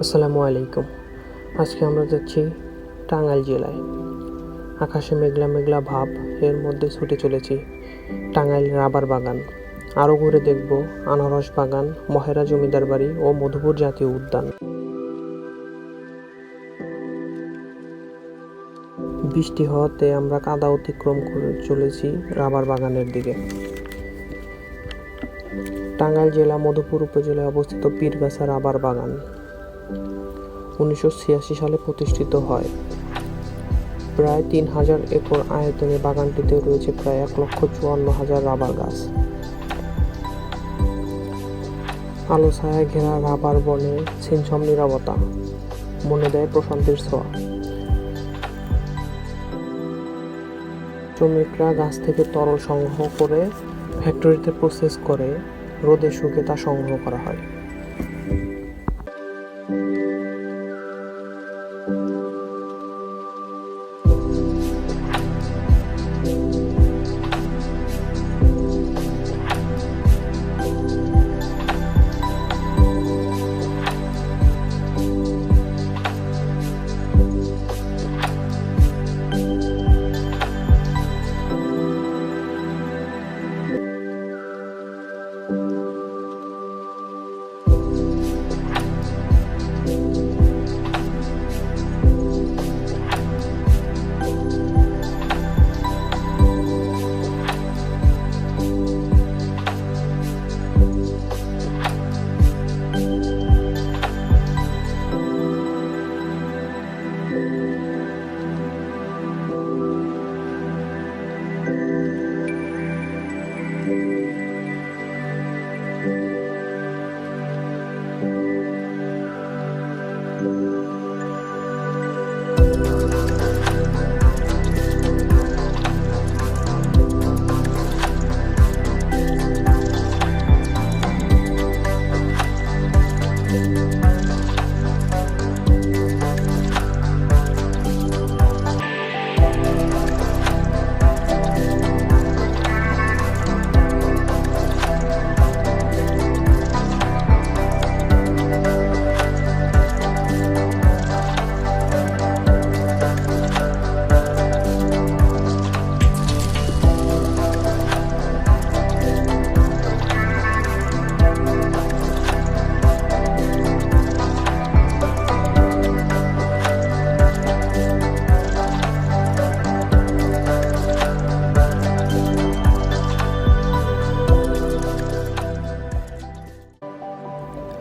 আসসালামু আলাইকুম। আজকে আমরা যাচ্ছি টাঙ্গাইল জেলায়। আকাশে মেঘলা মেঘলা ভাব, এর মধ্যে ছুটে চলেছি টাঙ্গাইল রাবার বাগান। আরও ঘুরে দেখব আনারস বাগান, মহেরা জমিদার বাড়ি ও মধুপুর জাতীয় উদ্যান। বৃষ্টি হওয়াতে আমরা কাদা অতিক্রম করে চলেছি রাবার বাগানের দিকে। টাঙ্গাইল জেলা মধুপুর উপজেলায় অবস্থিত পীরগাছা রাবার বাগান 1986 সালে প্রতিষ্ঠিত হয়। প্রায় 3000 একর আয়তনে বাগানটিতে রয়েছে প্রায় 1,54,000 রাবার গাছ। আলো ছায়ায় ঘেরা রাবার বনে ছিমছম নীরবতা মনে দেয় প্রশান্তির ছোঁয়া। শ্রমিকরা গাছ থেকে তরল সংগ্রহ করে ফ্যাক্টরিতে প্রসেস করে রোদে শুকিয়ে তা সংগ্রহ করা হয়।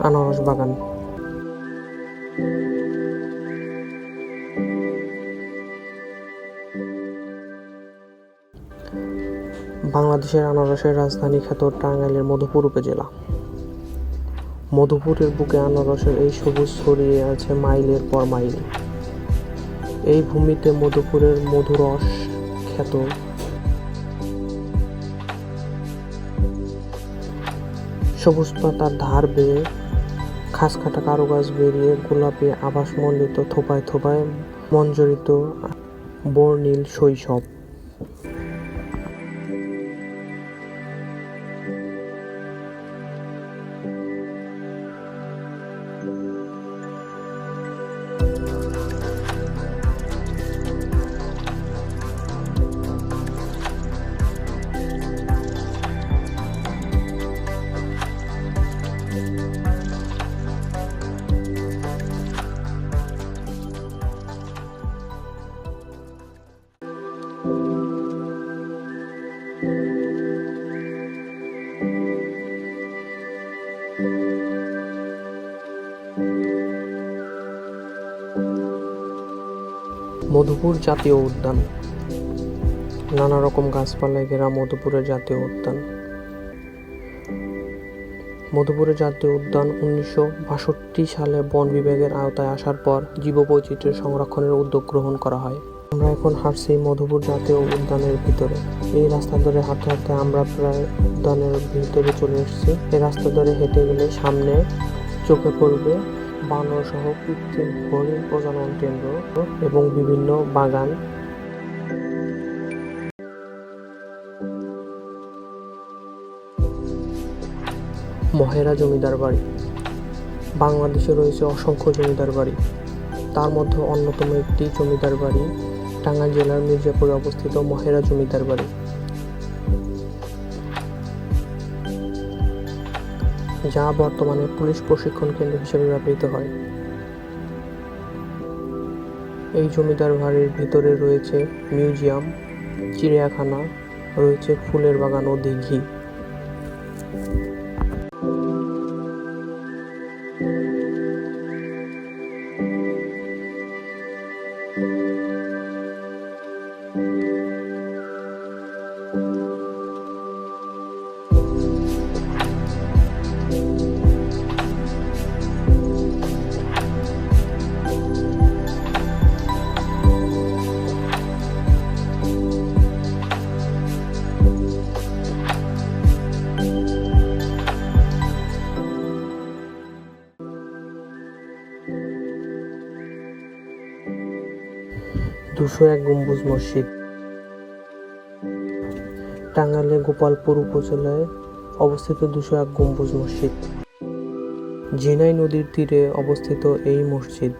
আনারস বাগান। বাংলাদেশের আনারসের রাজধানী খ্যাত টাঙ্গাইলের মধুপুর উপজেলা। মধুপুরের বুকে আনারসের এই সবুজ ছড়িয়ে আছে মাইলের পর মাইল। এই ভূমিতে মধুপুরের মধুরস খ্যাত। সবুজ পাতার ধার বেয়ে খাসকাটা কারুকাজ বেরিয়ে গোলাপি আভাসমণ্ডিত থোপায় থোপায় মঞ্জরিত বর্ণিল শৈশব। মধুপুর জাতীয় উদ্যান। নানা রকম গাছপালায় ঘেরা মধুপুরের জাতীয় উদ্যান। মধুপুরের জাতীয় উদ্যান 1962 সালে বন বিভাগের আওতায় আসার পর জীববৈচিত্র্য সংরক্ষণের উদ্যোগ গ্রহণ করা হয়। আমরা এখন হাঁটছি মধুপুর জাতীয় উদ্যানের ভিতরে। এই রাস্তা ধরে হাঁটতে হাঁটতে আমরা প্রায় উদ্যানের ভিতরে চলে এসেছি। এই রাস্তা ধরে হেঁটে গেলে সামনে চোখে পড়বে বানর সহ কৃত্রিম হরিণ প্রজনন কেন্দ্র এবং বিভিন্ন বাগান। মহেরা জমিদার বাড়ি। বাংলাদেশে রয়েছে অসংখ্য জমিদার বাড়ি। তার মধ্যে অন্যতম একটি জমিদার বাড়ি টাঙ্গাইল জেলার মির্জাপুরে অবস্থিত মহেরা জমিদার বাড়ি, যা বর্তমানে পুলিশ প্রশিক্ষণ কেন্দ্র হিসেবে ব্যবহৃত হয়। এই জমিদার বাড়ির ভিতরে রয়েছে মিউজিয়াম, চিড়িয়াখানা, রয়েছে ফুলের বাগান ও দিঘি। (201 গম্বুজ মসজিদ) টাঙ্গাইলের গোপালপুর উপজেলায় অবস্থিত 201 গম্বুজ মসজিদ। ঝিনাই নদীর তীরে অবস্থিত এই মসজিদ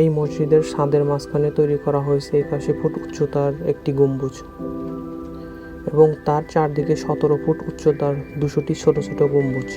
এই মসজিদের ছাদের মাঝখানে তৈরি করা হয়েছে 81 ফুট উচ্চতার একটি গম্বুজ এবং তার চারদিকে 17 ফুট উচ্চতার 200টি ছোট ছোট গম্বুজ।